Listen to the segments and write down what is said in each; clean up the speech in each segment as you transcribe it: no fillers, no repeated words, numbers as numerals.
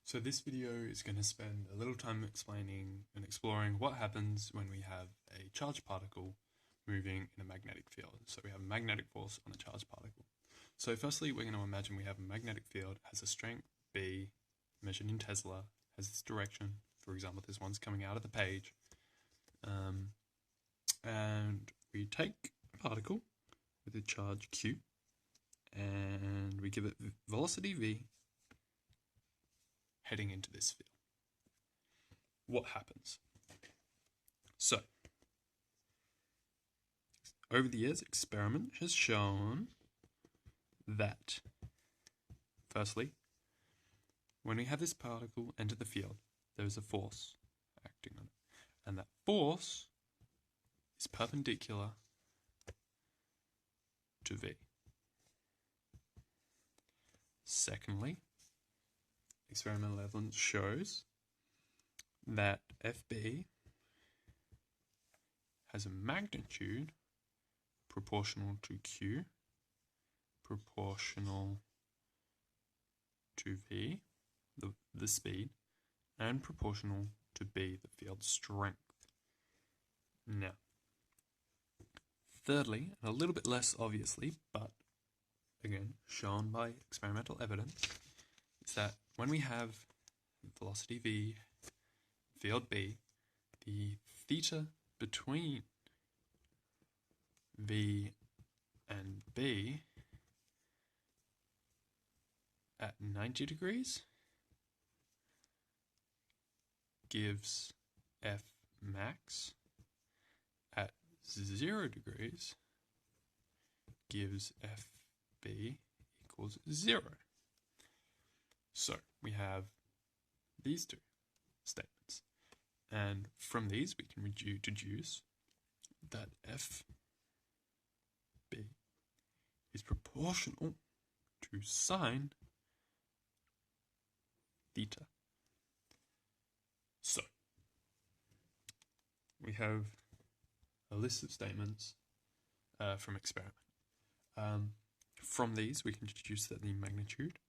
So this video is going to spend a little time explaining and exploring what happens when we have a charged particle moving in a magnetic field. So we have a magnetic force on a charged particle. So firstly, we're going to imagine we have a magnetic field, has a strength B, measured in Tesla, has this direction. For example, this one's coming out of the page. And we take a particle with a charge Q, and we give it velocity V, heading into this field. What happens? So, over the years, experiment has shown that, firstly, when we have this particle enter the field, there is a force acting on it. And that force is perpendicular to V. Secondly, experimental evidence shows that FB has a magnitude proportional to Q, proportional to V, the speed, and proportional to B, the field strength. Now, thirdly, and a little bit less obviously, but again, shown by experimental evidence, is that when we have velocity V, field B, the theta between V and B at 90 degrees gives F max, at 0 degrees gives FB equals 0. So we have these two statements, and from these we can deduce that FB is proportional to sine theta. So we have a list of statements from experiment. From these we can deduce that the magnitude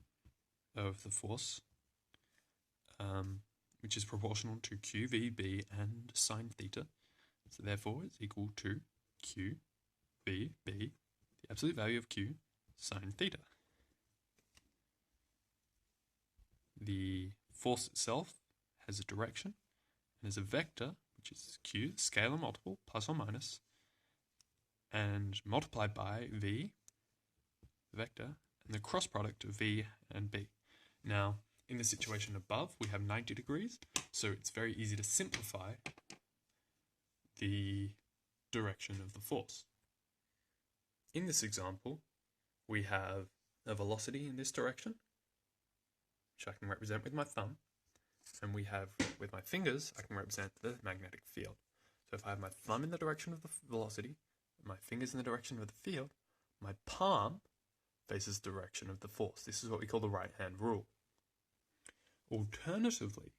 of the force, which is proportional to Q, V, B, and sine theta, so therefore it's equal to Q, V, B, the absolute value of Q, sine theta. The force itself has a direction and is a vector, which is Q, scalar multiple, plus or minus, and multiplied by V, the vector, and the cross product of V and B. Now, in the situation above, we have 90 degrees, so it's very easy to simplify the direction of the force. In this example, we have a velocity in this direction, which I can represent with my thumb, and we have, with my fingers, I can represent the magnetic field. So if I have my thumb in the direction of the velocity, my fingers in the direction of the field, my palm faces the direction of the force. This is what we call the right-hand rule. Alternatively,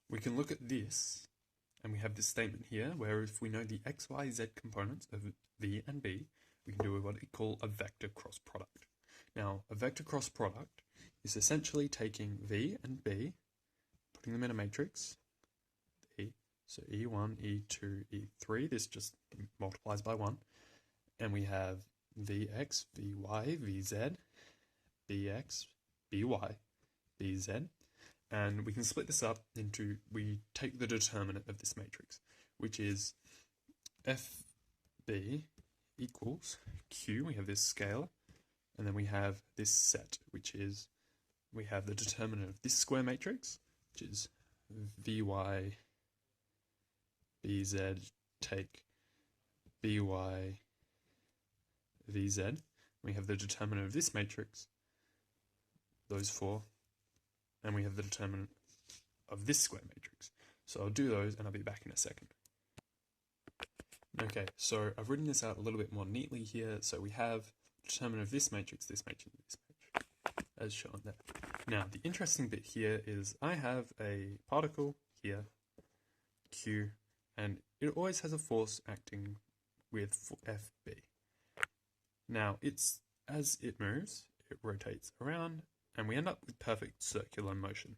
we can look at this, and we have this statement here, where if we know the x, y, z components of V and B, we can do what we call a vector cross product. Now, a vector cross product is essentially taking V and B, putting them in a matrix, so E1, E2, E3, this just multiplies by 1, and we have Vx, Vy, Vz, Bx, By, Bz, and we can split this up into, we take the determinant of this matrix, which is Fb equals Q, we have this scalar, and then we have this set, which is, we have the determinant of this square matrix, which is Vy, Bz, take By, Vz. We have the determinant of this matrix, those four, and we have the determinant of this square matrix. So I'll do those and I'll be back in a second. Okay, so I've written this out a little bit more neatly here. So we have the determinant of this matrix, this matrix, this matrix, as shown there. Now, the interesting bit here is I have a particle here, Q, and it always has a force acting with FB. Now, as it moves, it rotates around, and we end up with perfect circular motion.